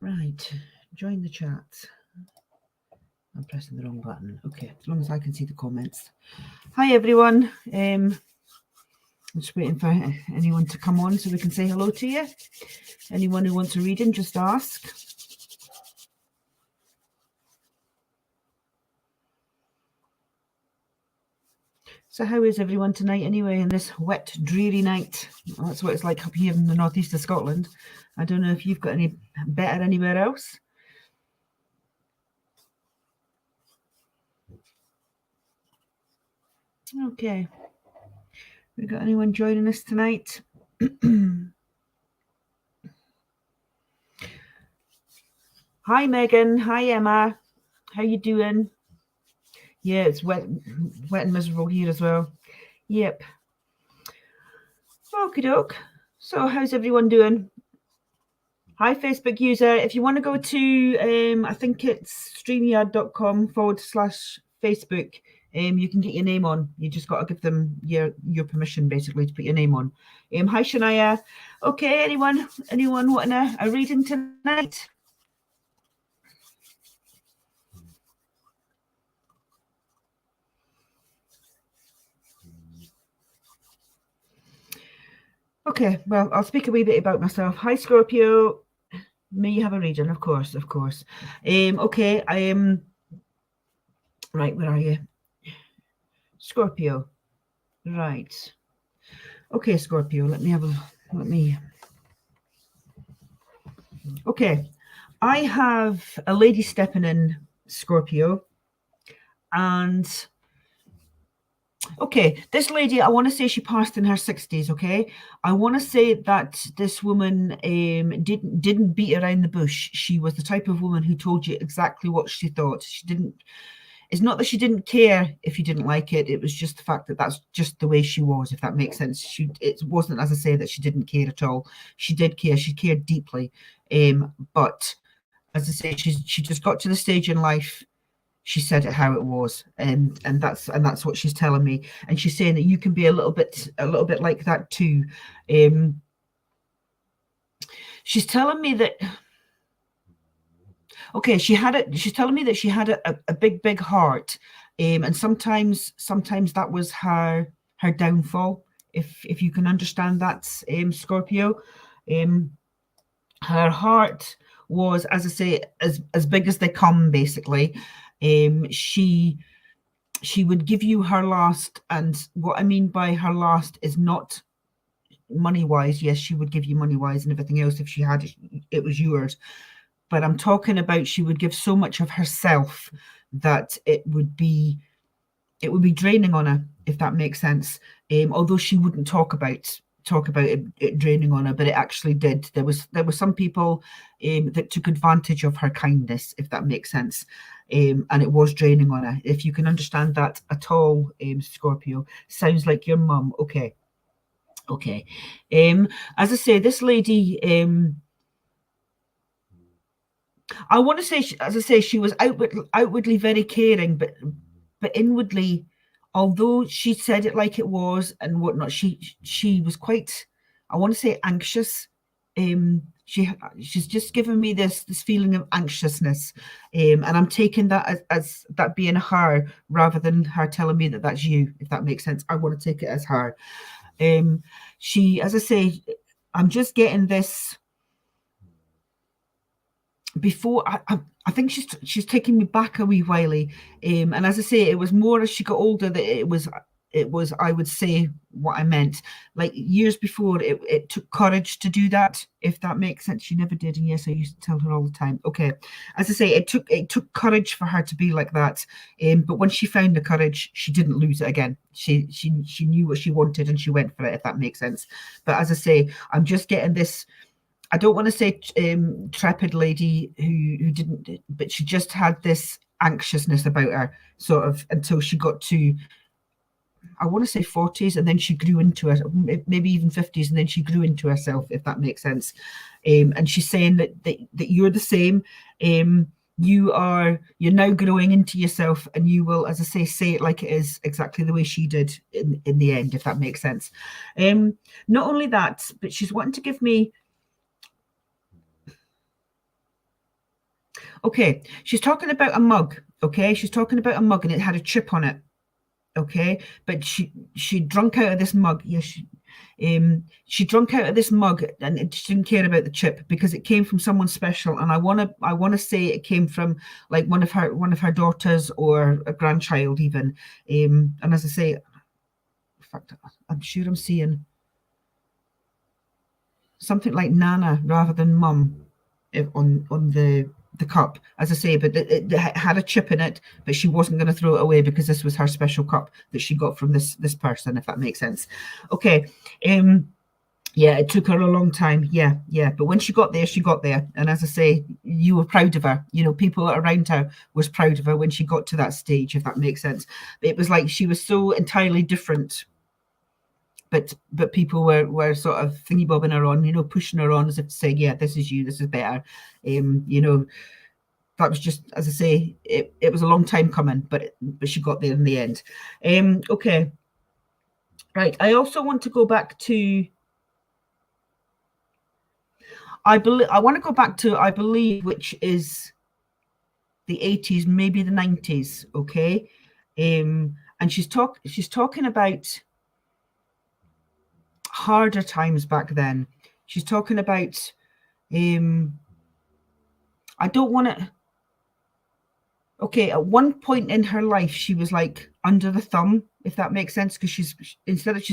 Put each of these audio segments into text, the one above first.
Right, join the chat. I'm pressing the wrong button. Okay, as long as I can see the comments. Hi everyone. I'm just waiting for anyone to come on so we can say hello to you. Anyone who wants a reading, just ask. So how is everyone tonight anyway, in this wet, dreary night? Well, that's what it's like up here in the northeast of Scotland. I don't know if you've got any better anywhere else. Okay. We got anyone joining us tonight? Hi Megan, hi Emma. How you doing? Yeah, it's wet and miserable here as well. Yep. Okie doke. So how's everyone doing? Hi Facebook user. If you want to go to I think it's streamyard.com/Facebook, you can get your name on. You just got to give them your permission basically to put your name on. Hi Shania. Okay, anyone wanting a reading tonight? Okay, well, I'll speak a wee bit about myself. Hi, Scorpio. May you have a reading, of course, of course. Okay, I am... Right, where are you? Scorpio. Right. Okay, Scorpio, let me... Okay, I have a lady stepping in, Scorpio, and... Okay, this lady, I want to say she passed in her 60s, okay? I want to say that this woman didn't beat around the bush. She was the type of woman who told you exactly what she thought. She didn't... It's not that she didn't care if you didn't like it. It was just the fact that that's just the way she was, if that makes sense. It wasn't, as I say, that she didn't care at all. She did care. She cared deeply. But as I say, she just got to the stage in life. She said it how it was, and that's what she's telling me. And she's saying that you can be a little bit like that too. She's telling me that. Okay, she's telling me that she had a big heart, and sometimes that was her downfall. If you can understand that, Scorpio, her heart was, as I say, as big as they come, basically. She would give you her last, and what I mean by her last is not money wise. Yes, she would give you money wise and everything else. If she had it, it was yours. But I'm talking about she would give so much of herself that it would be draining on her, if that makes sense. Although she wouldn't talk about it draining on her, but it actually did. There were some people that took advantage of her kindness, if that makes sense. And it was draining on her. If you can understand that at all, Scorpio, sounds like your mum. Okay. As I say, this lady, I want to say, as I say, she was outwardly very caring, but inwardly, although she said it like it was and whatnot, she was quite, I want to say, anxious. She's just given me this feeling of anxiousness, and I'm taking that as that being her rather than her telling me that that's you, if that makes sense. I want to take it as her. She, as I say, I'm just getting this. Before I think she's taking me back a wee whiley, and as I say, it was more as she got older that it was I would say what I meant. Like years before, it took courage to do that, if that makes sense. She never did, and yes, I used to tell her all the time. Okay, as I say, it took courage for her to be like that. But when she found the courage, she didn't lose it again. She knew what she wanted and she went for it, if that makes sense. But as I say, I'm just getting this. I don't want to say trepid lady who didn't, but she just had this anxiousness about her, sort of, until she got to, I want to say 40s, and then she grew into it, maybe even 50s, and then she grew into herself, if that makes sense. And she's saying that you're the same. You're now growing into yourself, and you will, as I say it like it is, exactly the way she did in the end, if that makes sense. Not only that, but she's wanting to give me, Okay, she's talking about a mug. Okay, she's talking about a mug, and it had a chip on it. Okay, but she drunk out of this mug. Yes, she drunk out of this mug, and she didn't care about the chip because it came from someone special. And I wanna say it came from like one of her daughters or a grandchild even. And as I say, in fact, I'm sure I'm seeing something like Nana rather than Mum on the cup, as I say, but it had a chip in it, but she wasn't going to throw it away because this was her special cup that she got from this person, if that makes sense. Okay. Yeah, it took her a long time. Yeah, yeah. But when she got there, she got there. And as I say, you were proud of her. You know, people around her was proud of her when she got to that stage, if that makes sense. It was like she was so entirely different, but people were sort of thingy bobbing her on, pushing her on as if to say, yeah, this is you, this is better. That was just, as I say, it was a long time coming, but she got there in the end. Okay, right. I also want to go back to. I want to go back to, I believe, which is the 80s, maybe the 90s. Okay, and she's talking about harder times back then. She's talking about. I don't want to. Okay, at one point in her life, she was like under the thumb, if that makes sense, because she's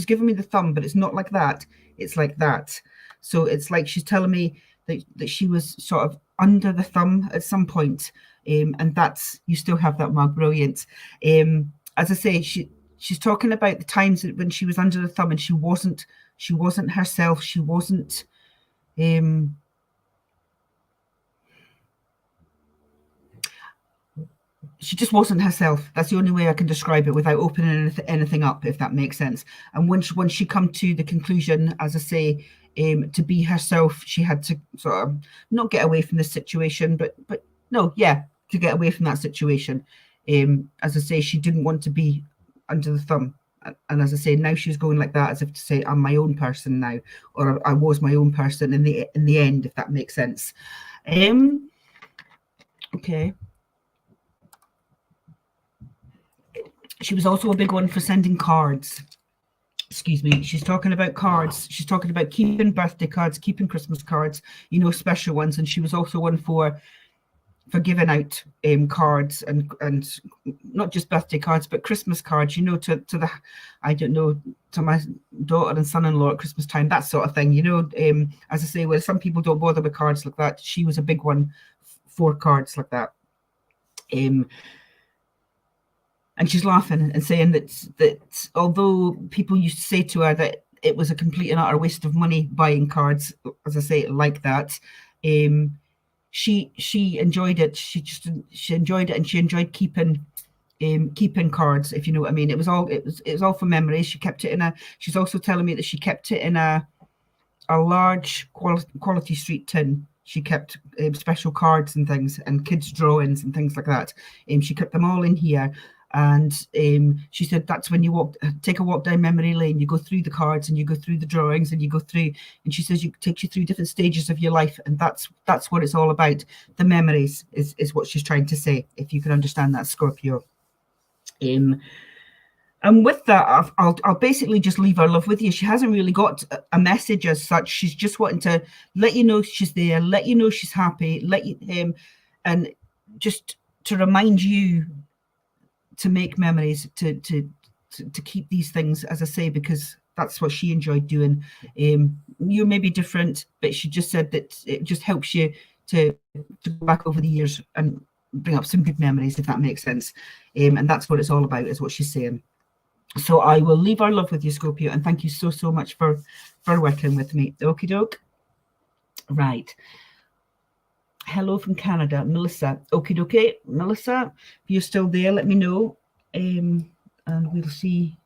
giving me the thumb, but it's not like that. It's like that. So it's like she's telling me that she was sort of under the thumb at some point. And that's, you still have that mug, brilliant. As I say, she's talking about the times when she was under the thumb and she wasn't herself. She wasn't. She just wasn't herself. That's the only way I can describe it without opening anything up, if that makes sense. And when she come to the conclusion, as I say, to be herself, she had to sort of not get away from this situation, but no, yeah, to get away from that situation. As I say, she didn't want to be under the thumb. And as I say, now she's going like that, as if to say, I'm my own person now, or I was my own person in the end, if that makes sense. Okay. She was also a big one for sending cards. Excuse me. She's talking about cards. She's talking about keeping birthday cards, keeping Christmas cards, special ones. And she was also one for giving out cards and not just birthday cards, but Christmas cards, to the, I don't know, to my daughter and son-in-law at Christmas time, that sort of thing, as I say, well, some people don't bother with cards like that. She was a big one for cards like that. And she's laughing and saying that although people used to say to her that it was a complete and utter waste of money buying cards, as I say, like that, she enjoyed it. She enjoyed it, and she enjoyed keeping cards, if you know what I mean. It was all for memories. She kept it in a. She's also telling me that she kept it in a large quality street tin. She kept special cards and things and kids' drawings and things like that. She kept them all in here. And she said that's when you take a walk down memory lane. You go through the cards and you go through the drawings and you go through. And she says it takes you through different stages of your life, and that's what it's all about. The memories is what she's trying to say. If you can understand that, Scorpio. And with that, I'll basically just leave her love with you. She hasn't really got a message as such. She's just wanting to let you know she's there, let you know she's happy, and just to remind you to make memories, to keep these things, as I say, because that's what she enjoyed doing. You may be different, but she just said that it just helps you to go back over the years and bring up some good memories, if that makes sense. And that's what it's all about, is what she's saying. So I will leave our love with you, Scorpio, and thank you so much for working with me. Okie doke. Right. Hello from Canada, Melissa. Okie dokie, Melissa, if you're still there, let me know, and we'll see.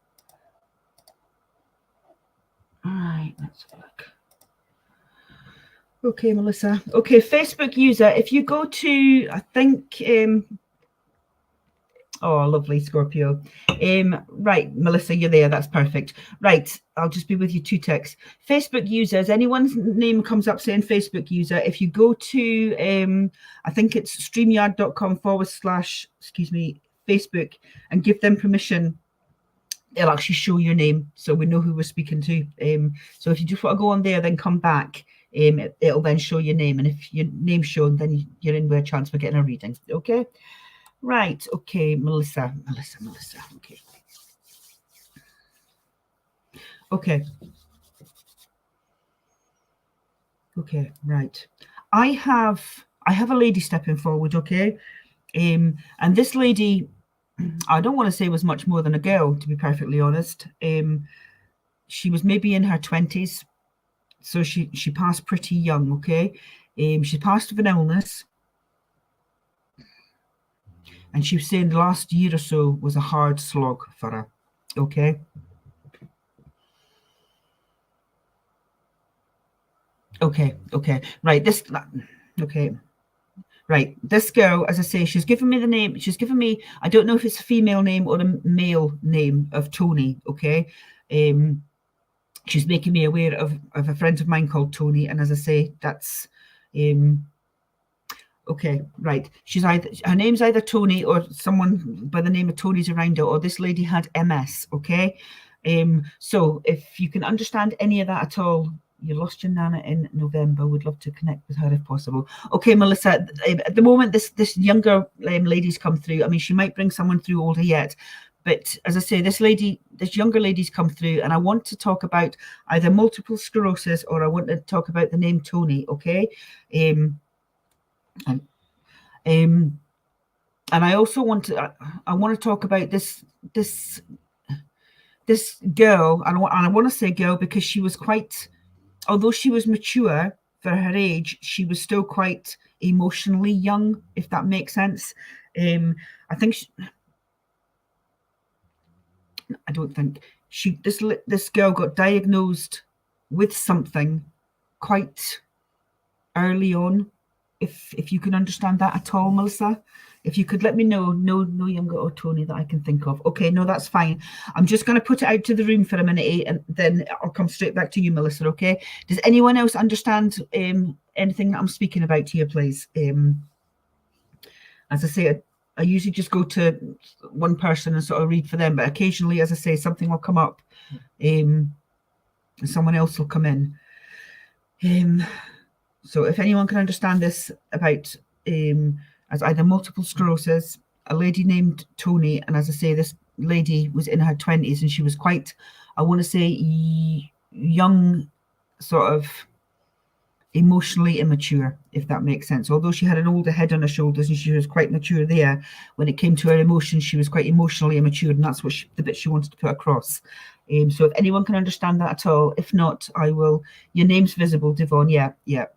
All right, let's look. Okay, Melissa. Okay, Facebook user, if you go to, I think, Oh, lovely, Scorpio. Right, Melissa, you're there. That's perfect. Right, I'll just be with you 2 ticks. Facebook users, anyone's name comes up saying Facebook user, if you go to, I think it's streamyard.com/ excuse me, Facebook, and give them permission, it'll actually show your name so we know who we're speaking to. So if you just want to go on there, then come back, it'll then show your name. And if your name's shown, then you're in with a chance for getting a reading. Okay? Right, okay, Melissa. Okay. Okay, right. I have a lady stepping forward, okay? And this lady, I don't want to say was much more than a girl, to be perfectly honest. She was maybe in her 20s, so she passed pretty young, okay? She passed with an illness, and she was saying the last year or so was a hard slog for her, okay? Okay, right, right, this girl, as I say, she's given me the name, I don't know if it's a female name or a male name of Tony, okay? She's making me aware of a friend of mine called Tony, and as I say, that's okay, right. She's either, her name's either Tony or someone by the name of Tony's around her, or this lady had MS, okay? So if you can understand any of that at all, you lost your nana in November, would love to connect with her if possible. Okay, Melissa, at the moment this younger lady's come through. I mean, she might bring someone through older yet, but as I say, this younger lady's come through, and I want to talk about either multiple sclerosis or I want to talk about the name Tony, okay? And I also want to talk about this girl, and I want to say girl because she was quite, although she was mature for her age, she was still quite emotionally young, if that makes sense. I think I don't think this girl got diagnosed with something quite early on. If you can understand that at all, Melissa, if you could let me know. No younger or Tony that I can think of. Okay, no, that's fine. I'm just going to put it out to the room for a minute, and then I'll come straight back to you, Melissa. Okay, does anyone else understand anything that I'm speaking about here, please? As I say, I usually just go to one person and sort of read for them, but occasionally, as I say, something will come up, and someone else will come in. So if anyone can understand this about as either multiple sclerosis, a lady named Tony, and as I say, this lady was in her 20s and she was quite, I want to say, young, sort of emotionally immature, if that makes sense. Although she had an older head on her shoulders and she was quite mature there, when it came to her emotions, she was quite emotionally immature, and that's what the bit she wanted to put across. So if anyone can understand that at all, if not, I will. Your name's visible, Devon. Yeah,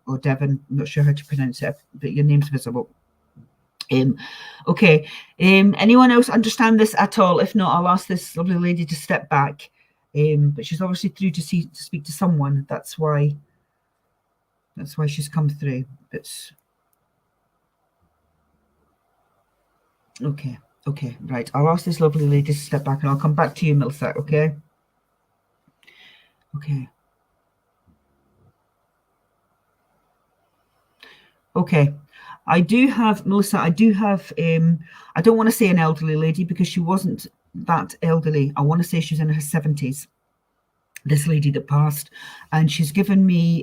or Devon. I'm not sure how to pronounce it, but your name's visible. Okay. Anyone else understand this at all? If not, I'll ask this lovely lady to step back. But she's obviously through to speak to someone. That's why she's come through. But okay, right. I'll ask this lovely lady to step back, and I'll come back to you, Melissa. Okay. Okay. I do have, Melissa, I don't want to say an elderly lady because she wasn't that elderly. I want to say she's in her 70s. This lady that passed, and she's given me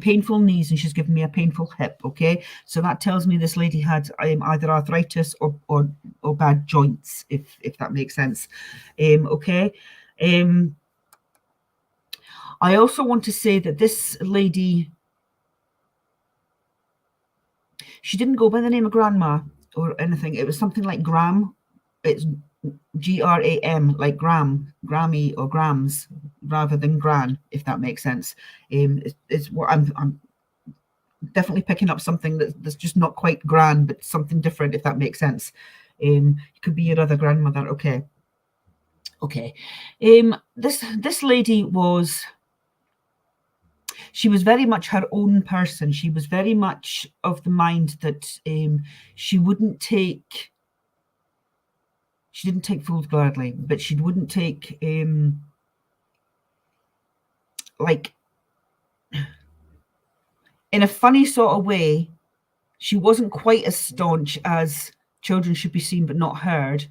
painful knees, and she's given me a painful hip. Okay, so that tells me this lady had either arthritis or bad joints, if that makes sense. Okay. I also want to say that this lady, she didn't go by the name of Grandma or anything. It was something like Gram. It's GRAM, like Grammy or Grams, rather than Gran, if that makes sense. It's what I'm definitely picking up something that's just not quite Gran, but something different, if that makes sense. It could be your other grandmother. Okay. This lady was. She was very much her own person. She was very much of the mind that she wouldn't take she didn't take food gladly, but she wouldn't take like, in a funny sort of way, she wasn't quite as staunch as children should be seen but not heard,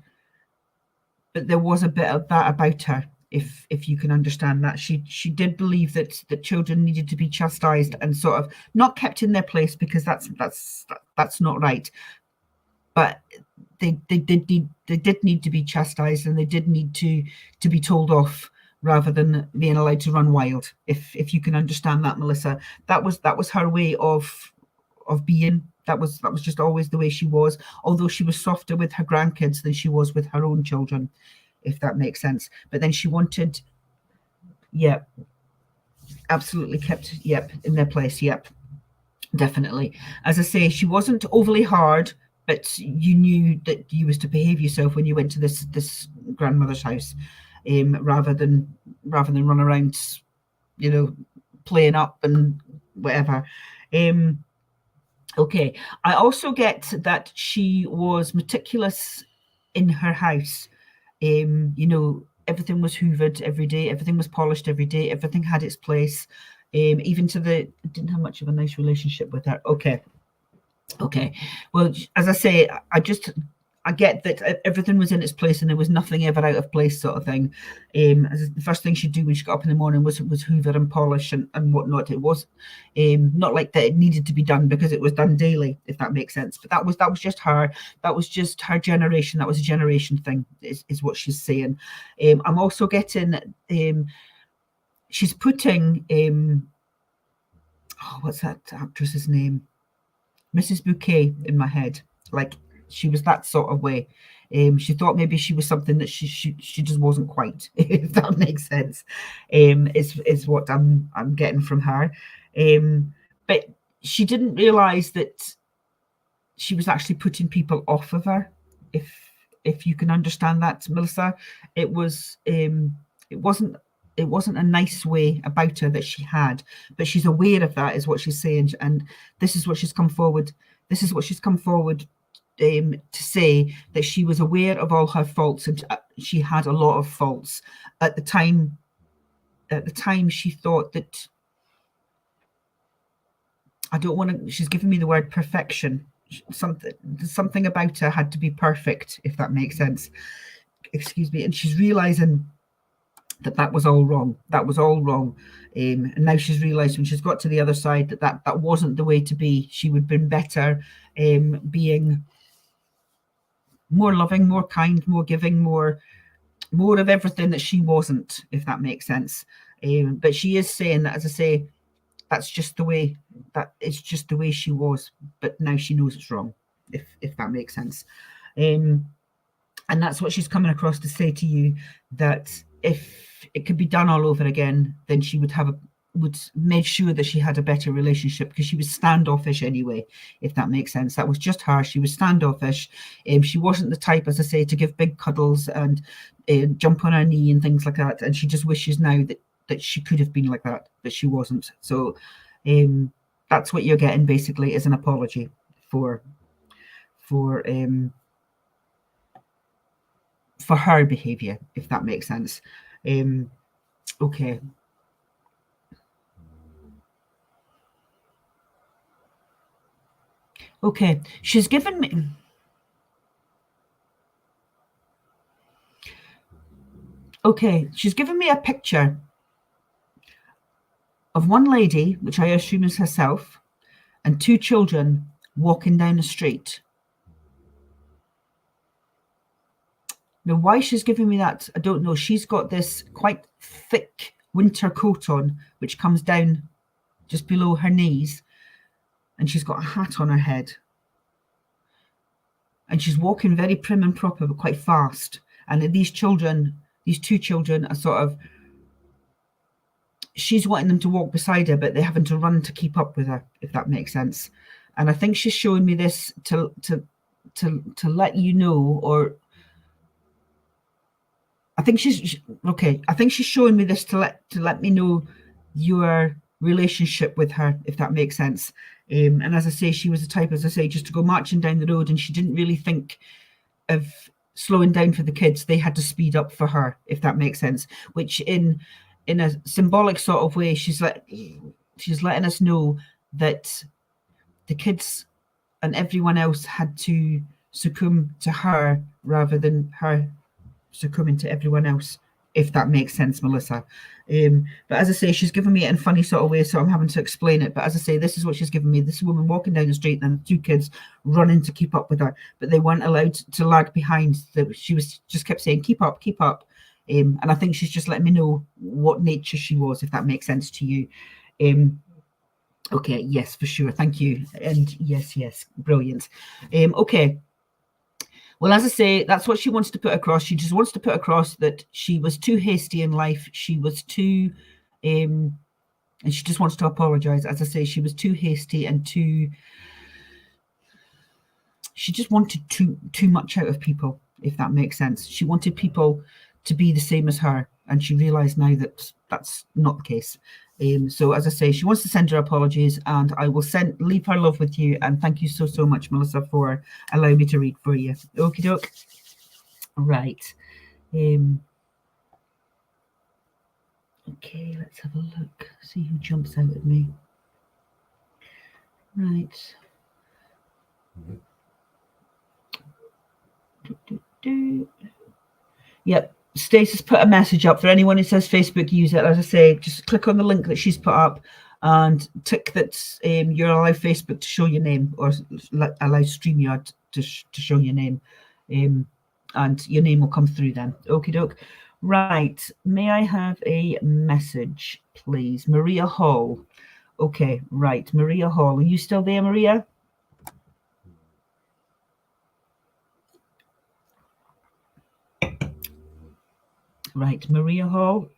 but there was a bit of that about her, if you can understand that. She did believe that children needed to be chastised and sort of not kept in their place, because that's not right, but they did need to be chastised, and they did need to be told off rather than being allowed to run wild, if you can understand that, Melissa. That was her way of being. That was just always the way she was, although she was softer with her grandkids than she was with her own children, if that makes sense. But then she wanted, yeah, absolutely kept, yep, in their place, yep, definitely. As I say, she wasn't overly hard, but you knew that you was to behave yourself when you went to this grandmother's house, rather than run around, playing up and whatever. Okay, I also get that she was meticulous in her house. Everything was hoovered every day, everything was polished every day, everything had its place. Even to the, I didn't have much of a nice relationship with her. Okay. Well, as I say, I get that everything was in its place and there was nothing ever out of place, sort of thing. The first thing she'd do when she got up in the morning was hoover and polish and whatnot. It was not like that it needed to be done, because it was done daily, if that makes sense. But that was just her. That was just her generation. That was a generation thing, is what she's saying. I'm also getting she's putting what's that actress's name? Mrs. Bouquet in my head, like she was that sort of way. She thought maybe she was something that she just wasn't quite, if that makes sense. Is what I'm getting from her. But she didn't realise that she was actually putting people off of her, if you can understand that, Melissa. It wasn't a nice way about her that she had, but she's aware of that, is what she's saying. And this is what she's come forward to say, that she was aware of all her faults, and she had a lot of faults at the time. She thought that, I don't want to, she's given me the word perfection. Something about her had to be perfect, if that makes sense. Excuse me. And she's realizing that was all wrong. And now she's realized, when she's got to the other side, that wasn't the way to be. She would have been better being more loving, more kind, more giving, more of everything that she wasn't, if that makes sense. But she is saying that, as I say, that's just the way, it's just the way she was, but now she knows it's wrong, if that makes sense. And that's what she's coming across to say to you, that if it could be done all over again, then she would made sure that she had a better relationship, because she was standoffish anyway, if that makes sense. That was just her. She was standoffish. She wasn't the type, as I say, to give big cuddles and jump on her knee and things like that. And she just wishes now that she could have been like that, but she wasn't. So that's what you're getting, basically, is an apology for her behavior, if that makes sense. Okay. Okay, she's given me... Okay, she's given me a picture of one lady, which I assume is herself, and two children walking down the street. Now, why she's giving me that, I don't know. She's got this quite thick winter coat on, which comes down just below her knees, and she's got a hat on her head. And she's walking very prim and proper, but quite fast. And these two children are sort of, she's wanting them to walk beside her, but they're having to run to keep up with her, if that makes sense. And I think she's showing me this to let you know, or I think she's showing me this to let me know your relationship with her, if that makes sense. And as I say, she was the type, as I say, just to go marching down the road, and she didn't really think of slowing down for the kids, they had to speed up for her, if that makes sense. Which in a symbolic sort of way, she's letting us know that the kids and everyone else had to succumb to her rather than her succumbing to everyone else, if that makes sense, Melissa. But as I say, she's given me it in a funny sort of way, so I'm having to explain it. But as I say, this is what she's given me. This woman walking down the street and 2 kids running to keep up with her, but they weren't allowed to lag behind. She was just kept saying, keep up, keep up. And I think she's just letting me know what nature she was, if that makes sense to you. Okay, yes, for sure. Thank you. And yes, brilliant. Okay. Well, as I say, that's what she wants to put across. She just wants to put across that she was too hasty in life. She was too, and she just wants to apologize. As I say, she was too hasty and she just wanted too much out of people, if that makes sense. She wanted people to be the same as her, and she realized now that that's not the case. So as I say, she wants to send her apologies, and I will leave her love with you. And thank you so much, Melissa, for allowing me to read for you. Okie doke. Right. Okay, let's have a look. See who jumps out at me. Right. Yep. Stacey's put a message up for anyone who says Facebook use it. As I say, just click on the link that she's put up and tick that you're allow Facebook to show your name, or allow StreamYard to show your name, and your name will come through then. Okie doke. Right. May I have a message, please? Maria Hall. Okay, right. Maria Hall. Are you still there, Maria? Right, Maria Hall.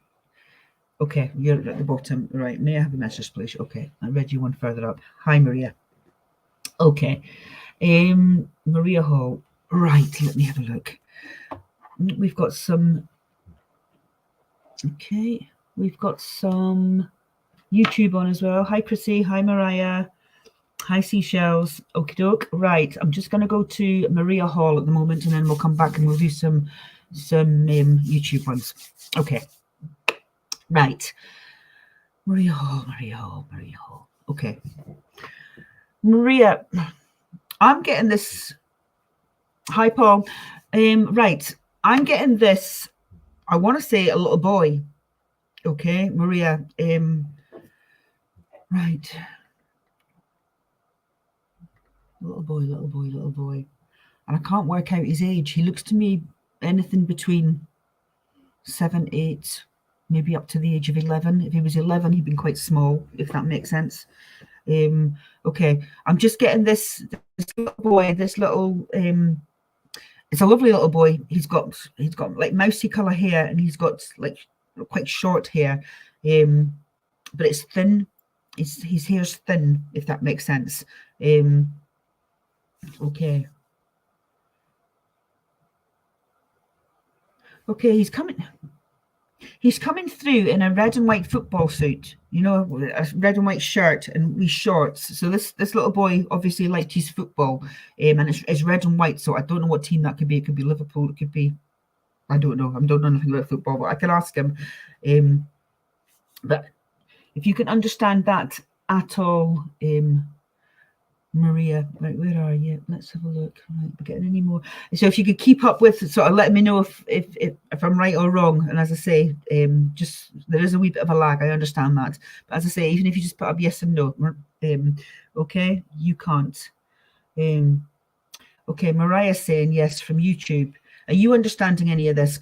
Okay, you're at the bottom. Right, may I have a message, please? Okay, I read you one further up. Hi, Maria. Okay, Maria Hall. Right, let me have a look. We've got some. Okay, we've got some YouTube on as well. Hi, Chrissy. Hi, Mariah. Hi, Seashells. Okie doke. Right, I'm just going to go to Maria Hall at the moment, and then we'll come back and we'll do some YouTube ones. Okay. Right. Maria Hall. Okay. Maria, I'm getting this. Hi, Paul. Right. I'm getting this. I want to say a little boy. Okay, Maria. Right. Little boy. And I can't work out his age. He looks to me anything between 7, 8, maybe up to the age of 11. If he was 11, he'd been quite small, if that makes sense. Okay, I'm just getting this little boy, it's a lovely little boy. He's got like mousy color hair, and he's got like quite short hair, but it's thin. His hair's thin, if that makes sense. Okay. Okay, he's coming through in a red and white football suit, you know, a red and white shirt and wee shorts. So this little boy obviously liked his football, and it's red and white. So I don't know what team that could be. It could be Liverpool. It could be, I don't know. I don't know anything about football, but I can ask him. But if you can understand that at all, Maria, right, where are you? Let's have a look. Right, we're getting any more. So if you could keep up with it, sort of let me know if I'm right or wrong. And as I say, just there is a wee bit of a lag. I understand that, but as I say, even if you just put up yes and no, okay, you can't. Okay, Mariah's saying yes from YouTube. Are you understanding any of this?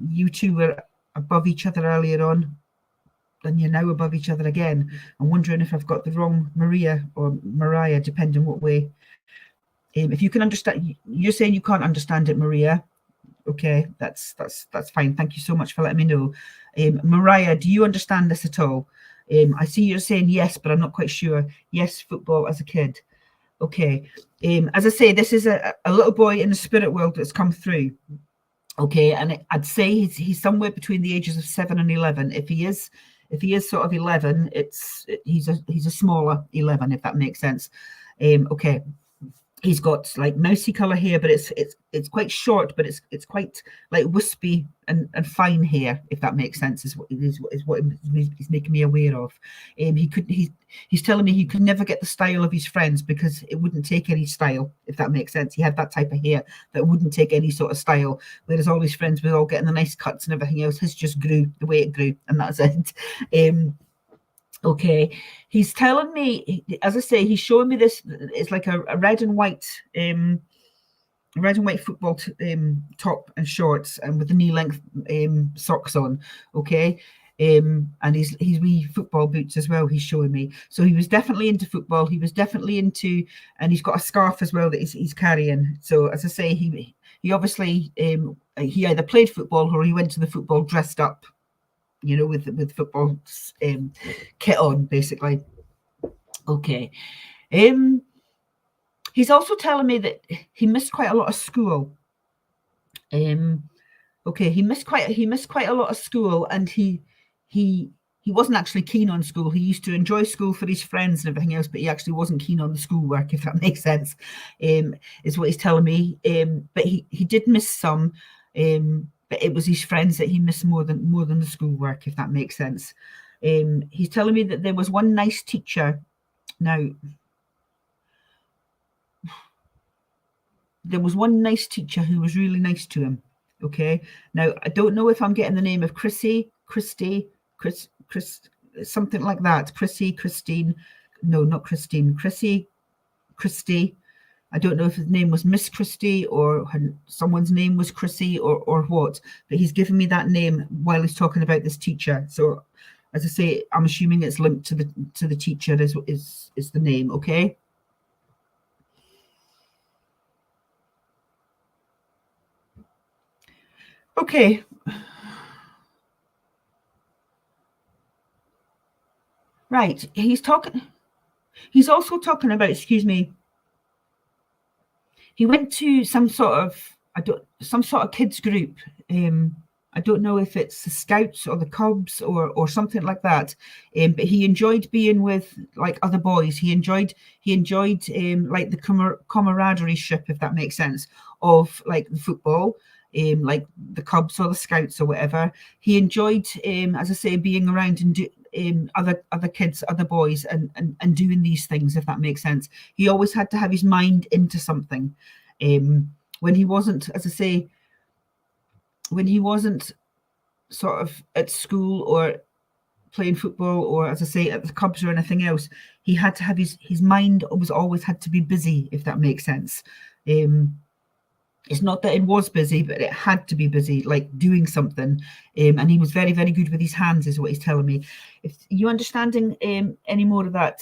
You two were above each other earlier on, and you're now above each other again. I'm wondering if I've got the wrong Maria or Mariah, depending what way. If you can understand, you're saying you can't understand it, Maria. Okay, that's fine. Thank you so much for letting me know. Mariah, do you understand this at all? I see you're saying yes, but I'm not quite sure. Yes, football as a kid. Okay. As I say, this is a little boy in the spirit world that's come through. Okay, and I'd say he's somewhere between the ages of 7 and 11. If he is sort of 11, he's a smaller 11, if that makes sense. Okay, He's got like mousy color hair, but it's quite short, but it's quite like wispy and fine hair, if that makes sense. Is what he's making me aware of. He's telling me he could never get the style of his friends because it wouldn't take any style, if that makes sense. He had that type of hair that wouldn't take any sort of style, whereas all his friends were all getting the nice cuts and everything else. His just grew the way it grew, and that's it. Okay, he's telling me, as I say, he's showing me this. It's like a red and white football top and shorts, and with the knee length socks on. Okay, and he's wee football boots as well. He's showing me, so he was definitely into football. He was definitely into, and he's got a scarf as well that he's carrying. So as I say, he obviously he either played football or he went to the football dressed up, with football kit on, basically. Okay. He's also telling me that he missed quite a lot of school. Okay, he missed quite a lot of school, and he wasn't actually keen on school. He used to enjoy school for his friends and everything else, but he actually wasn't keen on the schoolwork, if that makes sense. Is what he's telling me. But he did miss some. But it was his friends that he missed more than the schoolwork, if that makes sense. He's telling me that there was one nice teacher. Now, there was one nice teacher who was really nice to him. Okay. Now, I don't know if I'm getting the name of Chrissy, Chris, something like that. Christine. No, not Christine. Christy. I don't know if his name was Miss Christie or someone's name was Chrissy or what, but he's given me that name while he's talking about this teacher. So, as I say, I'm assuming it's linked to the teacher is the name. Okay. Okay. Right. He's also talking about, excuse me, he went to some sort of kids group. I don't know if it's the Scouts or the Cubs or something like that. But he enjoyed being with like other boys. He enjoyed like the camaraderie ship, if that makes sense, of like the football, like the Cubs or the Scouts or whatever. He enjoyed, as I say, being around and other kids, other boys, and doing these things, if that makes sense. He always had to have his mind into something. When he wasn't, as I say, when he wasn't sort of at school or playing football or, as I say, at the Cubs or anything else, he had to have his mind always had to be busy, if that makes sense. It's not that it was busy, but it had to be busy, like doing something. And he was very, very good with his hands, is what he's telling me. If you understanding any more of that,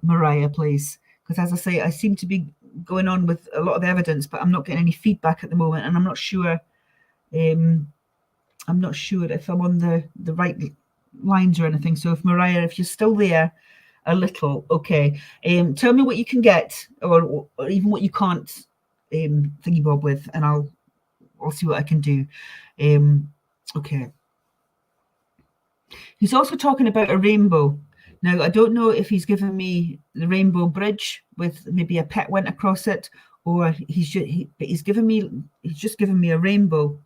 Mariah, please? Because as I say, I seem to be going on with a lot of evidence, but I'm not getting any feedback at the moment, and I'm not sure. I'm not sure if I'm on the right lines or anything. So if Mariah, if you're still there, a little, okay. Tell me what you can get, or even what you can't thingy bob with, and I'll see what I can do. Okay. He's also talking about a rainbow. Now, I don't know if he's given me the rainbow bridge with maybe a pet went across it, or he's just given me a rainbow.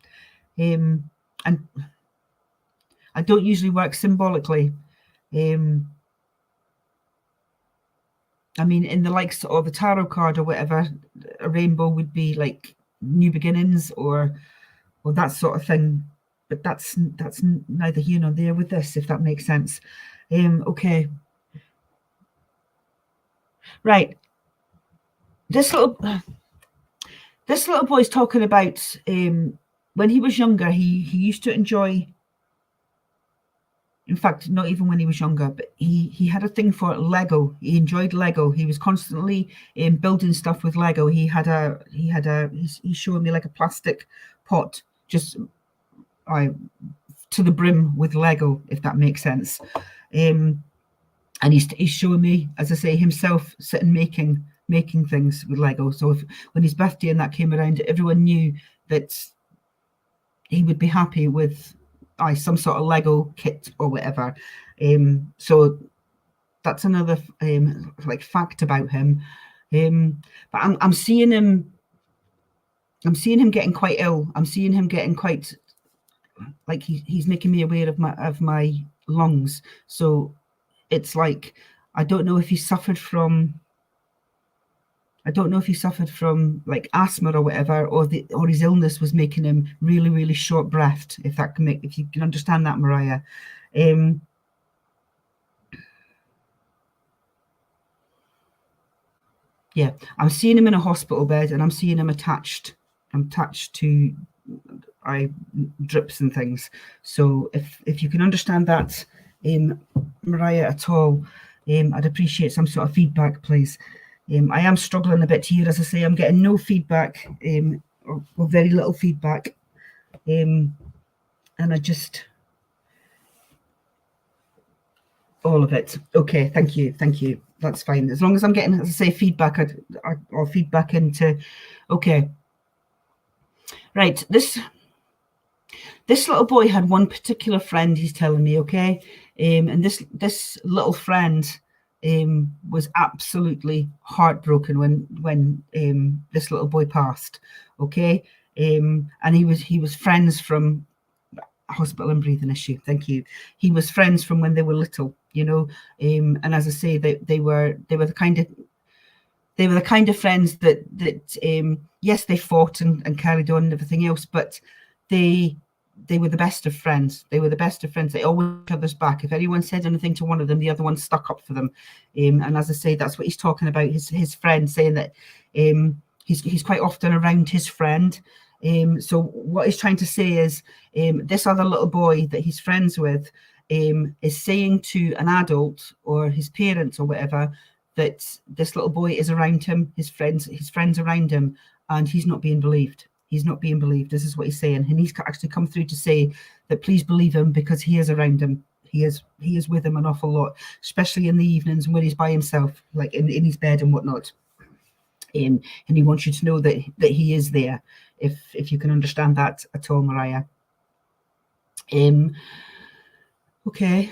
And I don't usually work symbolically. I mean, in the likes of a tarot card or whatever, a rainbow would be like new beginnings or that sort of thing. But that's neither here nor there with this, if that makes sense. Okay. Right. This little boy's talking about when he was younger, he used to enjoy. In fact, not even when he was younger, but he had a thing for Lego. He enjoyed Lego. He was constantly building stuff with Lego. He's showing me like a plastic pot just to the brim with Lego, if that makes sense. And he's showing me, as I say, himself sitting making things with Lego. So when his birthday and that came around, everyone knew that he would be happy with some sort of Lego kit or whatever. So that's another like fact about him. But I'm seeing him. I'm seeing him getting quite ill. I'm seeing him getting quite like he's making me aware of my lungs. So it's like I don't know if he suffered from. I don't know if he suffered from like asthma or whatever, or his illness was making him really, really short breathed. If you can understand that, Mariah. Yeah, I'm seeing him in a hospital bed, and I'm seeing him attached. I'm attached to drips and things. So if you can understand that, Mariah, at all, I'd appreciate some sort of feedback, please. I am struggling a bit here, as I say. I'm getting no feedback, or very little feedback, and I just all of it. Okay, thank you. That's fine. As long as I'm getting, as I say, feedback, or feedback into. Okay, right. This little boy had one particular friend. He's telling me, okay, and this little friend was absolutely heartbroken when this little boy passed. Okay, and he was friends from hospital and breathing issue. Thank you. He was friends from when they were little, and as I say, they were the kind of friends that yes, they fought and carried on and everything else, but they were the best of friends. They were the best of friends. They always had each other's back. If anyone said anything to one of them, the other one stuck up for them. And as I say, that's what he's talking about. His friend, saying that he's quite often around his friend. So what he's trying to say is, this other little boy that he's friends with is saying to an adult or his parents or whatever that this little boy is around him, his friends around him, and he's not being believed. He's not being believed. This is what he's saying, and he's actually come through to say that please believe him, because he is around him. He is with him an awful lot, especially in the evenings when he's by himself, like in his bed and whatnot. And he wants you to know that he is there, if you can understand that at all, Mariah. Okay.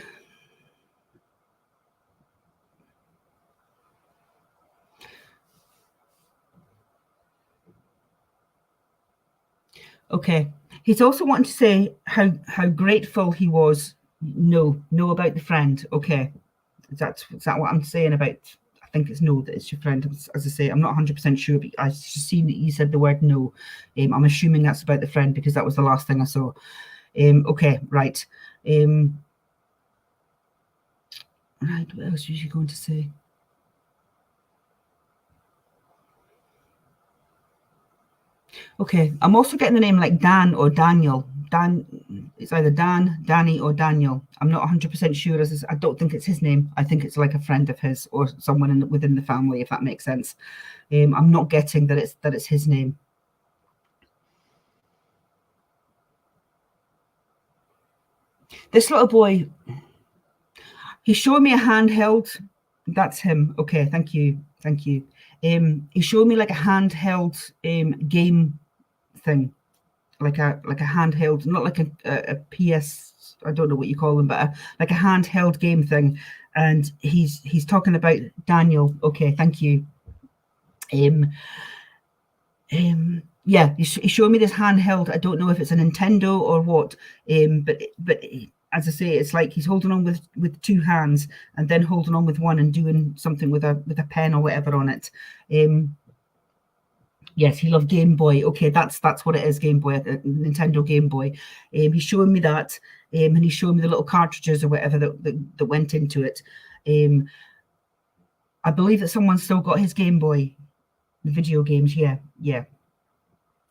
Okay. He's also wanting to say how grateful he was. No about the friend. Okay. Is that what I'm saying about? I think it's no, that it's your friend. As I say, I'm not 100% sure, but I just seen that you said the word no. I'm assuming that's about the friend, because that was the last thing I saw. Okay, right. Right, what else was you going to say? Okay, I'm also getting the name like Dan or Daniel. Dan, it's either Dan, Danny, or Daniel. I'm not 100% sure. I don't think it's his name. I think it's like a friend of his or someone within the family, if that makes sense. I'm not getting that it's his name. This little boy, he showed me a handheld. That's him. Okay, thank you. He showed me like a handheld game thing, like a handheld, not like a PS. I don't know what you call them, but like a handheld game thing. And he's talking about Daniel. Okay, thank you. Yeah, he showed me this handheld. I don't know if it's a Nintendo or what, but as I say, it's like he's holding on with two hands and then holding on with one and doing something with a pen or whatever on it. Yes, he loved Game Boy. Okay, that's what it is, Game Boy, Nintendo Game Boy. He's showing me that, and he's showing me the little cartridges or whatever that went into it. I believe that someone's still got his Game Boy, the video games. Yeah.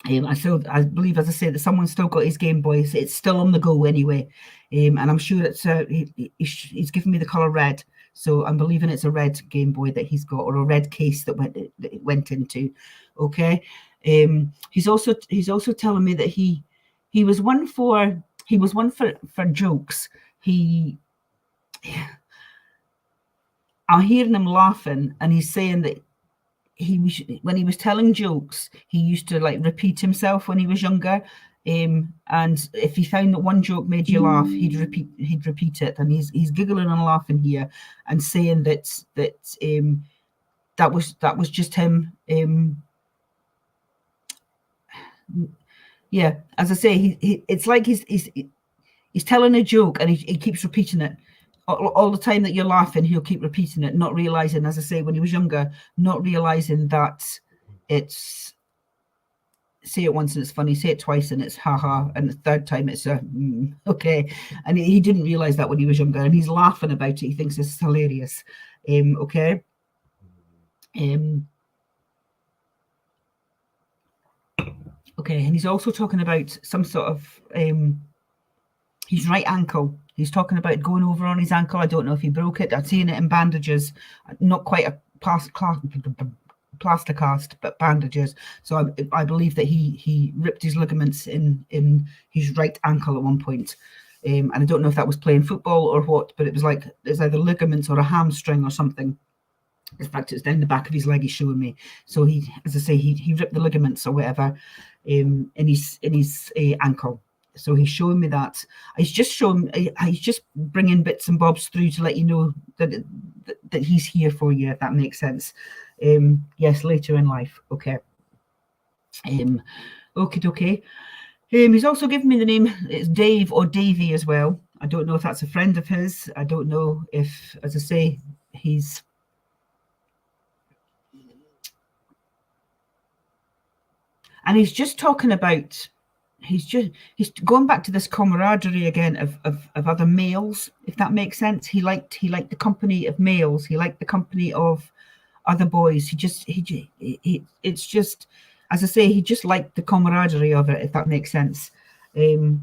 I believe, as I say, that someone's still got his Game Boy. It's still on the go anyway, and I'm sure it's he's given me the color red, so I'm believing it's a red Game Boy that he's got, or a red case that it went into. Okay, he's also telling me that he was one for jokes. I'm hearing him laughing, and he's saying that when he was telling jokes, he used to like repeat himself when he was younger. And if he found that one joke made you laugh, he'd repeat it. And he's giggling and laughing here and saying that that was just him. Yeah, as I say, it's like he's telling a joke and he keeps repeating it. All the time that you're laughing, he'll keep repeating it, not realizing, as I say, when he was younger, not realizing that it's, say it once and it's funny, say it twice and it's haha, and the third time it's okay. And he didn't realize that when he was younger, and he's laughing about it. He thinks this is hilarious. Okay. Okay, and he's also talking about some sort of his right ankle. He's talking about going over on his ankle. I don't know if he broke it. I've seen it in bandages, not quite a plaster cast, but bandages. So I believe that he ripped his ligaments in his right ankle at one point. And I don't know if that was playing football or what, but it was like it's either ligaments or a hamstring or something. In fact, it's down the back of his leg. He's showing me. So he, as I say, he ripped the ligaments or whatever in his ankle. So he's showing me that. He's just bringing bits and bobs through to let you know that he's here for you, if that makes sense. Yes, later in life. Okay. Okie dokie. He's also given me the name. It's Dave or Davey as well. I don't know if that's a friend of his. I don't know if, as I say, he's. And he's just talking about. He's going back to this camaraderie again of other males, if that makes sense. He liked the company of males. He liked the company of other boys. It's just, as I say, he just liked the camaraderie of it, if that makes sense. You're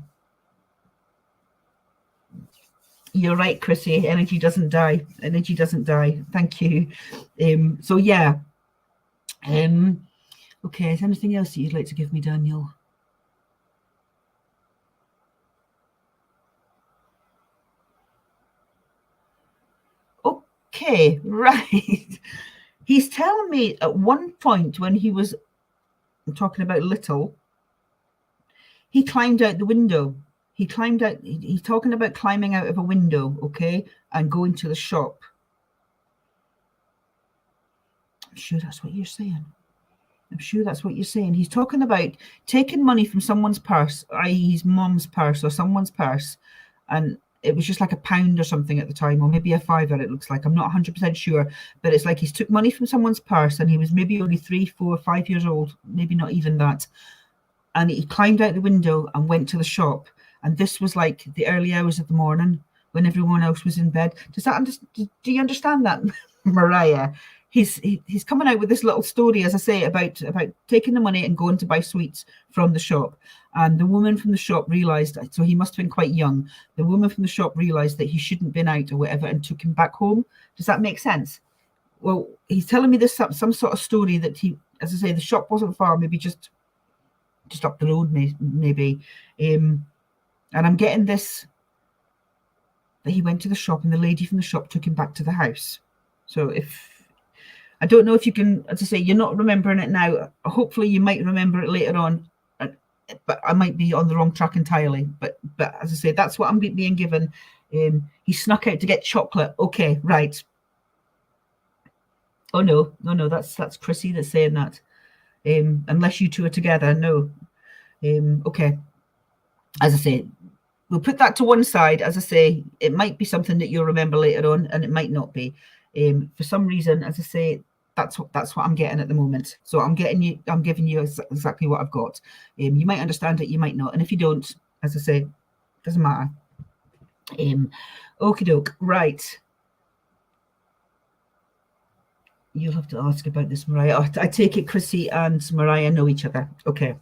right, Chrissy. Energy doesn't die. Energy doesn't die. Thank you. So yeah. Okay. Is there anything else that you'd like to give me, Daniel? Okay, right. He's telling me at one point when he was talking about little, he climbed out the window. He climbed out. He's talking about climbing out of a window, okay, and going to the shop. I'm sure that's what you're saying. I'm sure that's what you're saying. He's talking about taking money from someone's purse, i.e. his mum's purse or someone's purse, and it was just like £1 or something at the time, or maybe a £5, it looks like. I'm not 100% sure, but it's like he's took money from someone's purse and he was maybe only 3, 4, 5 years old, maybe not even that. And he climbed out the window and went to the shop. And this was like the early hours of the morning when everyone else was in bed. Do you understand that, Mariah? He's coming out with this little story, as I say, about taking the money and going to buy sweets from the shop. And the woman from the shop realised, so he must have been quite young, the woman from the shop realised that he shouldn't have been out or whatever and took him back home. Does that make sense? Well, he's telling me this some sort of story that he, as I say, the shop wasn't far, maybe just up the road, maybe. And I'm getting this, that he went to the shop and the lady from the shop took him back to the house. So I don't know if you can, as I say, you're not remembering it now. Hopefully you might remember it later on, but I might be on the wrong track entirely. But as I say, that's what I'm being given. He snuck out to get chocolate. Okay, right. Oh no, that's Chrissy that's saying that. Unless you two are together, no. Okay. As I say, we'll put that to one side. As I say, it might be something that you'll remember later on, and it might not be. For some reason, as I say, that's what I'm getting at the moment. So I'm giving you exactly what I've got. You might understand it, you might not, and if you don't, as I say, doesn't matter. Okie doke, right. You'll have to ask about this, Mariah. I take it Chrissy and Mariah know each other. Okay.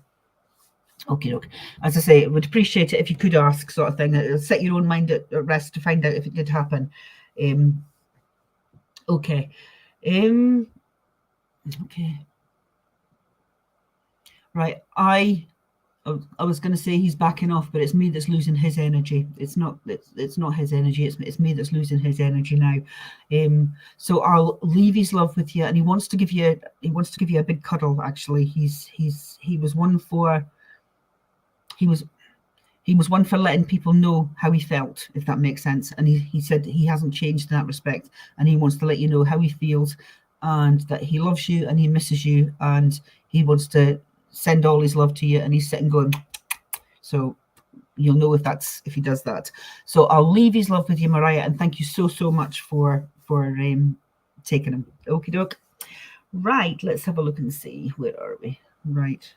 Okay. As I say, would appreciate it if you could ask, sort of thing. It'll set your own mind at rest to find out if it did happen. Okay. Okay. Right. I was going to say he's backing off, but it's me that's losing his energy. It's not his energy. It's me that's losing his energy now. So I'll leave his love with you, and he wants to give you a big cuddle. Actually, he was one for letting people know how he felt, if that makes sense. And he said he hasn't changed in that respect, and he wants to let you know how he feels and that he loves you and he misses you and he wants to send all his love to you, and he's sitting going, so you'll know if he does that. So I'll leave his love with you, Mariah, and thank you so much for taking him. Okie doke. Right, let's have a look and see. Where are we? Right,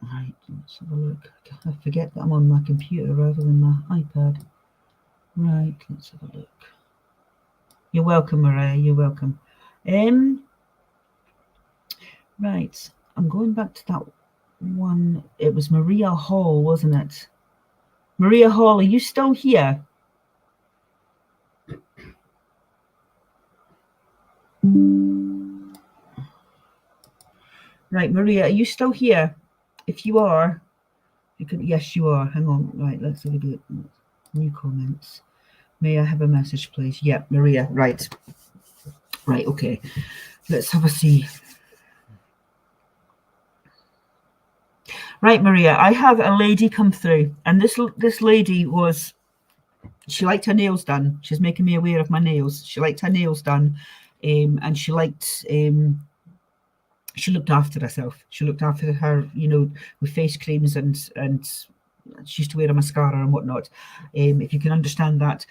let's have a look. I forget that I'm on my computer rather than my iPad. Right, let's have a look. You're welcome, Mariah, you're welcome. Right, I'm going back to that one. It was Maria Hall, wasn't it? Maria Hall, are you still here? Right, Maria, are you still here? If you are, you can. Yes, you are. Hang on. Right, let's have a look. New comments. May I have a message, please? Yeah, Maria. Right. Right. Okay. Let's have a see. Right, Maria. I have a lady come through, and this lady was. She liked her nails done. She's making me aware of my nails. She liked her nails done, and she liked. She looked after herself. She looked after her, with face creams and she used to wear a mascara and whatnot. If you can understand that.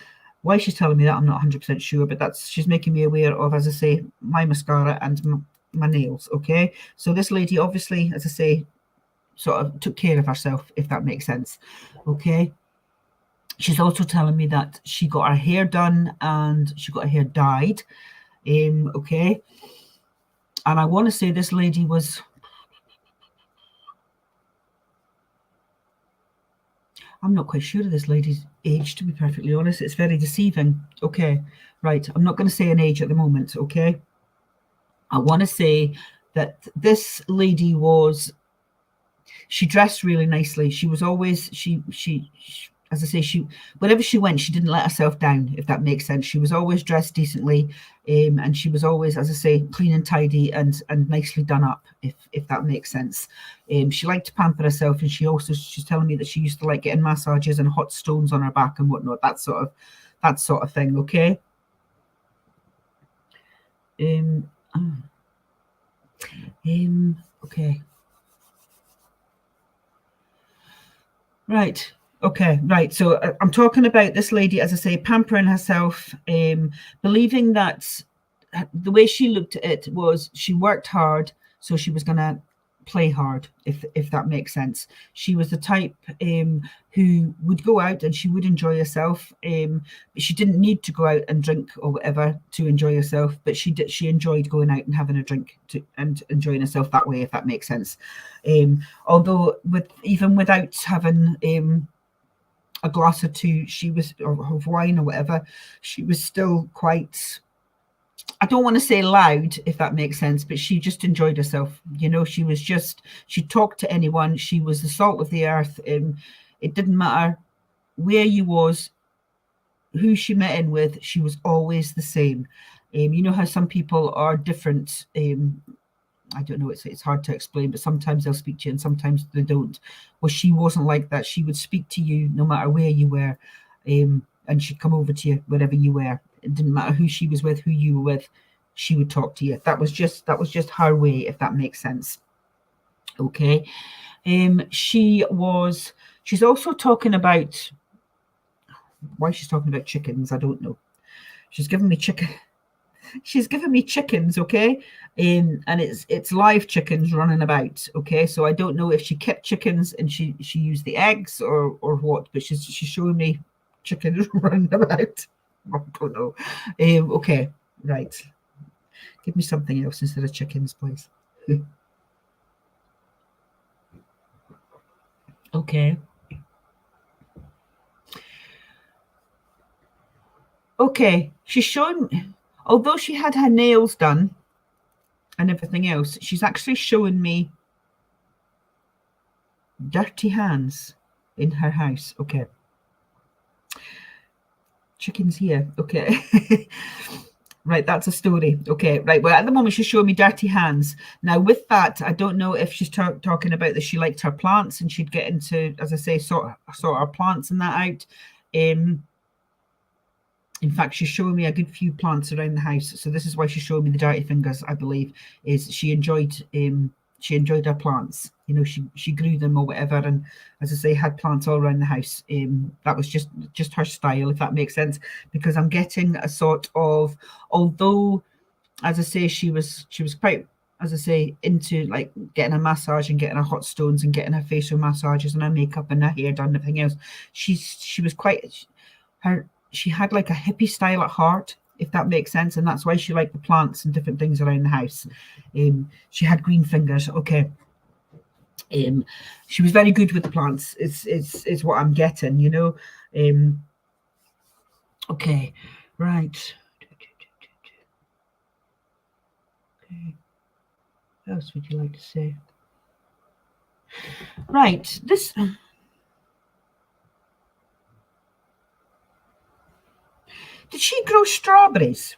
Why she's telling me that, I'm not 100% sure, but she's making me aware of, as I say, my mascara and my nails, okay? So this lady obviously, as I say, sort of took care of herself, if that makes sense, okay? She's also telling me that she got her hair done and she got her hair dyed, okay? And I want to say this lady was... I'm not quite sure of this lady's age, to be perfectly honest. It's very deceiving. Okay, right. I'm not going to say an age at the moment, okay? I want to say that this lady she dressed really nicely. She was always, as I say, wherever she went, she didn't let herself down, if that makes sense. She was always dressed decently, and she was always, as I say, clean and tidy and nicely done up, if that makes sense. She liked to pamper herself, and she's telling me that she used to like getting massages and hot stones on her back and whatnot, that sort of thing, okay? Okay. Right. Okay, right. So I'm talking about this lady, as I say, pampering herself, believing that the way she looked at it was she worked hard, so she was going to play hard, if that makes sense. She was the type who would go out and she would enjoy herself. She didn't need to go out and drink or whatever to enjoy herself, but she enjoyed going out and having a drink and enjoying herself that way, if that makes sense. Although even without having a glass or two, of wine or whatever, she was still quite, I don't want to say loud, if that makes sense, but she just enjoyed herself. She talked to anyone. She was the salt of the earth. It didn't matter where you was, who she met in with, she was always the same. You know how some people are different. I don't know, it's hard to explain, but sometimes they'll speak to you and sometimes they don't. Well, she wasn't like that. She would speak to you no matter where you were, and she'd come over to you wherever you were. It didn't matter who she was with, who you were with, she would talk to you. That was just her way, if that makes sense. Okay. She's also talking about, why she's talking about chickens, I don't know. She's given me chickens, okay? And it's live chickens running about, okay? So I don't know if she kept chickens and she used the eggs or what, but she's showing me chickens running about. I don't know. Okay, right. Give me something else instead of chickens, please. Okay. Okay, she's showing, although she had her nails done and everything else, she's actually showing me dirty hands in her house. Okay. Chickens here. Okay. Right, that's a story. Okay, right. Well, at the moment, she's showing me dirty hands. Now, with that, I don't know if she's talking about that she liked her plants and she'd get into, as I say, sort her plants and that out. In fact, she's showing me a good few plants around the house. So this is why she's showing me the dirty fingers, I believe, is she enjoyed her plants. You know, she grew them or whatever, and as I say, had plants all around the house. That was just her style, if that makes sense. Because I'm getting a sort of, although, as I say, she was quite, as I say, into like getting a massage and getting her hot stones and getting her facial massages and her makeup and her hair done and everything else. She was quite she had like a hippie style at heart, if that makes sense, and that's why she liked the plants and different things around the house. She had green fingers. Okay. She was very good with the plants. Is what I'm getting, you know. Okay, right. Okay. What else would you like to say? Right, this. Did she grow strawberries?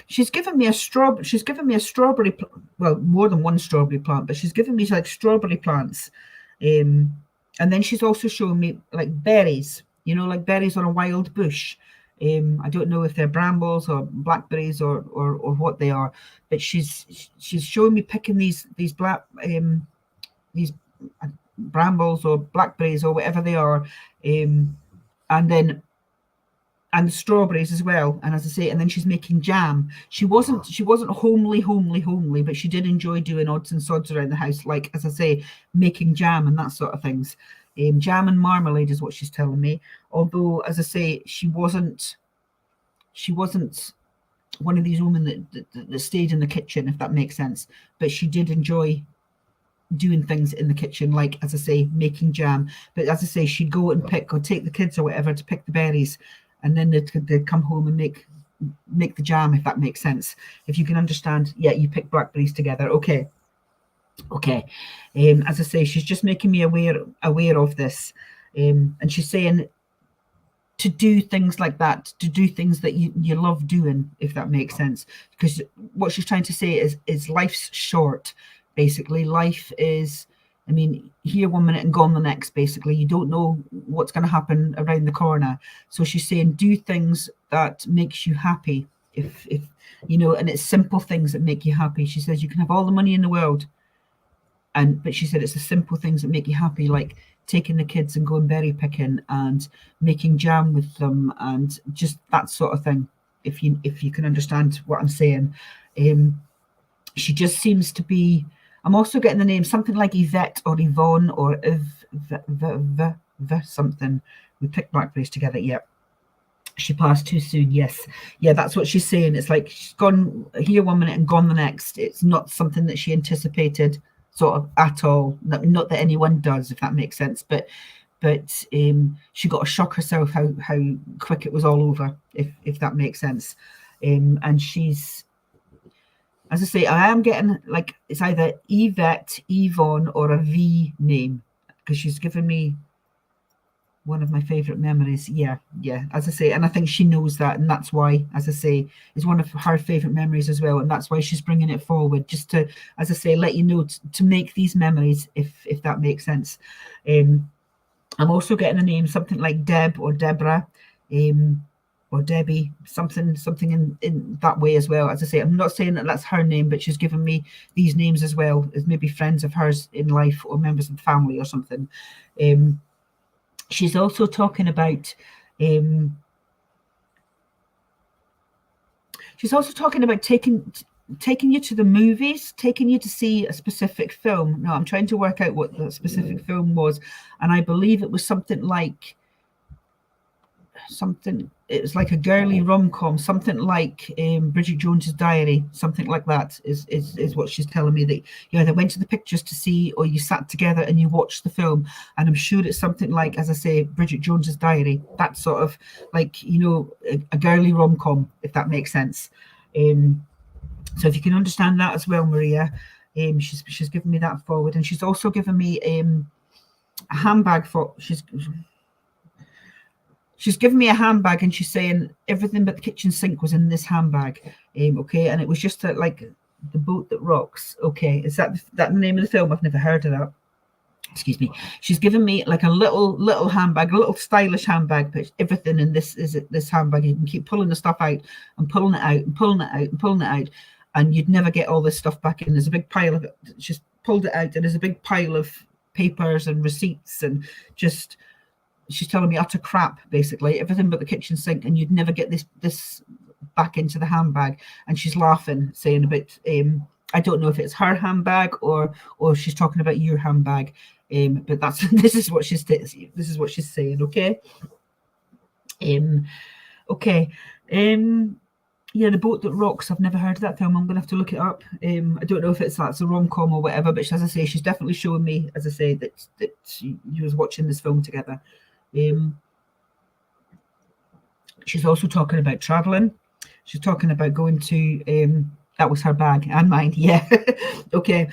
She's given me a strawberry. Well, more than one strawberry plant, but she's given me like strawberry plants, and then she's also shown me like berries. You know, like berries on a wild bush. I don't know if they're brambles or blackberries or what they are, but she's showing me picking these black these brambles or blackberries or whatever they are, and then and the strawberries as well. And as I say, and then she's making jam. She wasn't homely, but she did enjoy doing odds and sods around the house, like as I say, making jam and that sort of things. Jam and marmalade is what she's telling me. Although, as I say, she wasn't one of these women that stayed in the kitchen, if that makes sense. But she did enjoy doing things in the kitchen, like as I say, making jam. But as I say, she'd go and pick or take the kids or whatever to pick the berries, and then they'd come home and make the jam, if that makes sense. If you can understand, yeah, you pick blackberries together. Okay. As I say, she's just making me aware of this, and she's saying to do things like that, to do things that you love doing, if that makes sense. Because what she's trying to say is life's short. Basically, life is, I mean, here one minute and gone the next. Basically, you don't know what's going to happen around the corner. So she's saying do things that makes you happy. If you know, and it's simple things that make you happy. She says you can have all the money in the world, but she said it's the simple things that make you happy, like taking the kids and going berry picking and making jam with them and just that sort of thing. If you can understand what I'm saying. She just seems to be. I'm also getting the name something like Yvette or Yvonne or something. We picked blackberries together. Yeah. She passed too soon. Yes. Yeah, that's what she's saying. It's like she's gone here one minute and gone the next. It's not something that she anticipated sort of at all. Not that anyone does, if that makes sense. But she got a shock herself how quick it was all over, if that makes sense. And she's, as I say, I am getting like it's either Yvette, Yvonne, or a V name, because she's given me one of my favorite memories. Yeah. As I say, and I think she knows that, and that's why, as I say, it's one of her favorite memories as well, and that's why she's bringing it forward, just to, as I say, let you know to make these memories, if that makes sense. I'm also getting a name, something like Deb or Deborah. Or Debbie, something in that way as well. As I say, I'm not saying that that's her name, but she's given me these names as well as maybe friends of hers in life or members of the family or something. She's also talking about taking you to the movies, taking you to see a specific film. Now I'm trying to work out what the specific film was, and I believe it was something like it was like a girly rom-com, something like Bridget Jones's Diary, something like that is what she's telling me, that you either went to the pictures to see or you sat together and you watched the film. And I'm sure it's something like, as I say, Bridget Jones's Diary, that sort of like, you know, a girly rom-com, if that makes sense. So if you can understand that as well, Maria, she's given me that forward, and she's also given me a handbag for She's given me a handbag, and she's saying everything but the kitchen sink was in this handbag. Okay, and it was just like The Boat That Rocks. Okay, is that the name of the film? I've never heard of that. excuse me, she's given me like a little handbag, a little stylish handbag, but everything in this handbag, you can keep pulling the stuff out and pulling it out and pulling it out and pulling it out, and you'd never get all this stuff back in. There's a big pile of it. She's pulled it out, and there's a big pile of papers and receipts, and just, she's telling me utter crap, basically, everything but the kitchen sink, and you'd never get this back into the handbag. And she's laughing, saying a bit, I don't know if it's her handbag or she's talking about your handbag, but that's this is what she's saying. Okay. Okay. Yeah, The Boat That Rocks. I've never heard of that film. I'm gonna have to look it up. I don't know if that's a rom-com or whatever, but as I say, she's definitely showing me, as I say, that she was watching this film together. She's also talking about traveling. She's talking about going to that was her bag and mine, yeah. Okay.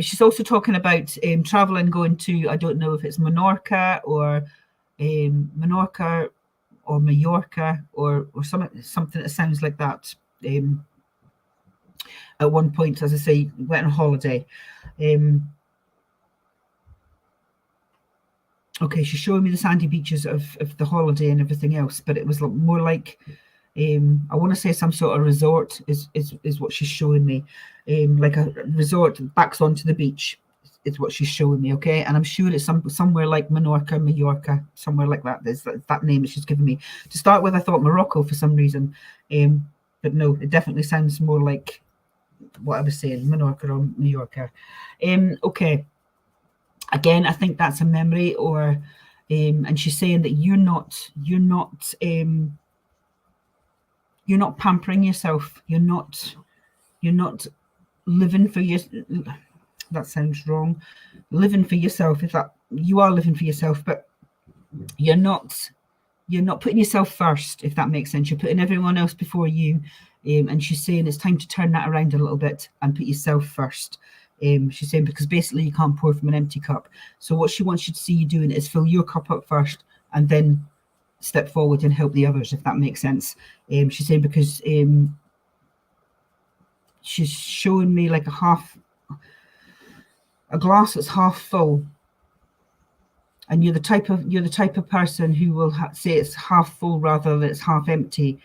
She's also talking about traveling, going to, I don't know if it's Menorca or Mallorca or something that sounds like that. At one point, as I say, went on holiday. Okay, she's showing me the sandy beaches of the holiday and everything else, but it was more like, I want to say some sort of resort is what she's showing me, like a resort backs onto the beach is what she's showing me. Okay, and I'm sure it's somewhere like Menorca, Mallorca, somewhere like that. There's that name that she's given me. To start with, I thought Morocco for some reason, but no, it definitely sounds more like what I was saying, Menorca or Mallorca. Okay. Again, I think that's a memory, or and she's saying that you're not pampering yourself. You're not living for your. That sounds wrong. Living for yourself. If that, you are living for yourself, but you're not putting yourself first. If that makes sense, you're putting everyone else before you. And she's saying it's time to turn that around a little bit and put yourself first. She's saying, because basically you can't pour from an empty cup. So what she wants you to see you doing is fill your cup up first and then step forward and help the others, if that makes sense. She's saying because she's showing me like a glass that's half full, and you're the type of person who will say it's half full rather than it's half empty.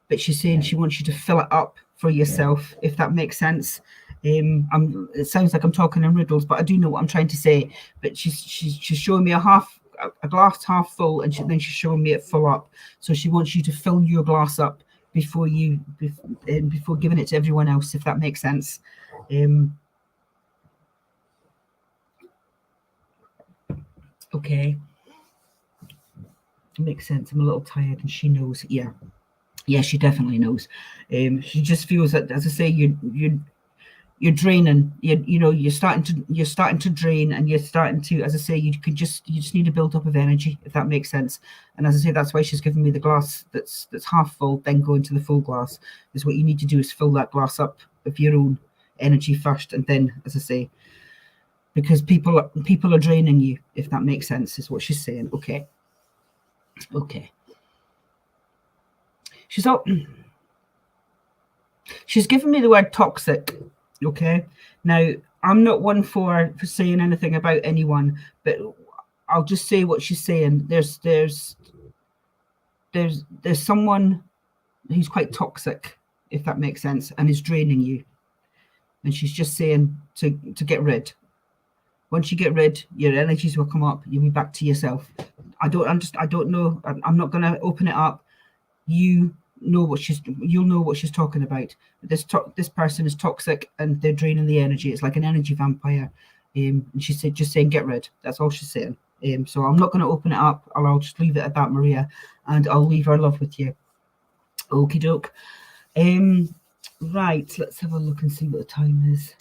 But she's saying she wants you to fill it up for yourself, if that makes sense. It sounds like I'm talking in riddles, but I do know what I'm trying to say. But she's showing me a glass half full, and then she's showing me it full up. So she wants you to fill your glass up before giving it to everyone else, if that makes sense. Okay, makes sense. I'm a little tired, and she knows. Yeah, she definitely knows. She just feels that, as I say, you're draining. You're starting to drain, and you're starting to, as I say, you just need a build up of energy, if that makes sense. And as I say, that's why she's given me the glass that's half full, then go into the full glass. Is what you need to do, is fill that glass up with your own energy first, and then, as I say, because people are draining you, if that makes sense, is what she's saying. Okay. She's given me the word toxic. Okay, now I'm not one for saying anything about anyone, but I'll just say what she's saying. There's someone who's quite toxic, if that makes sense, and is draining you, and she's just saying to get rid. Once you get rid, your energies will come up. You'll be back to yourself. I don't know. I'm not going to open it up. You'll know what she's talking about. This person is toxic, and they're draining the energy. It's like an energy vampire. And she said, just saying, get rid. That's all she's saying. So I'm not going to open it up. I'll just leave it at that, Maria, and I'll leave our love with you. Okie doke. Right, let's have a look and see what the time is.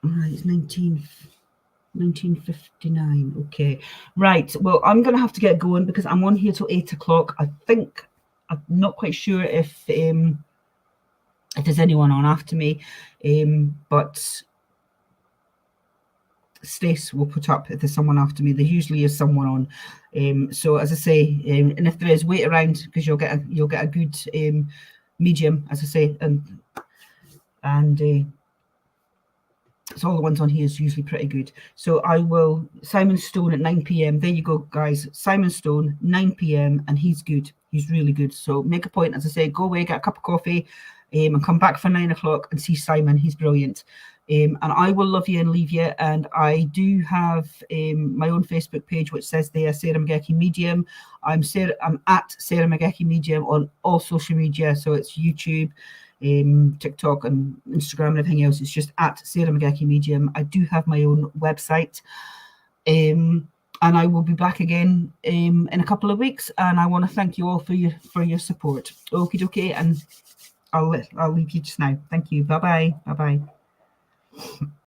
All right, it's 19:59. Okay, right. Well, I'm going to have to get going because I'm on here till 8 o'clock. I think, I'm not quite sure if there's anyone on after me, but Stace will put up if there's someone after me. There usually is someone on. So as I say, and if there is, wait around, because you'll get a good medium, as I say, and So all the ones on here is usually pretty good. So I will, Simon Stone at 9 p.m. There you go, guys. Simon Stone, 9 p.m. and he's good. He's really good. So make a point, as I say, go away, get a cup of coffee, and come back for 9 o'clock and see Simon. He's brilliant. And I will love you and leave you. And I do have my own Facebook page, which says there, Sarah Mcgeachy Medium. I'm at Sarah Mcgeachy Medium on all social media. So it's YouTube, TikTok and Instagram and everything else. It's just at Sarah Mcgeachy Medium. I do have my own website. And I will be back again in a couple of weeks. And I want to thank you all for your support. Okie dokie. And I'll leave you just now. Thank you. Bye-bye. Bye-bye.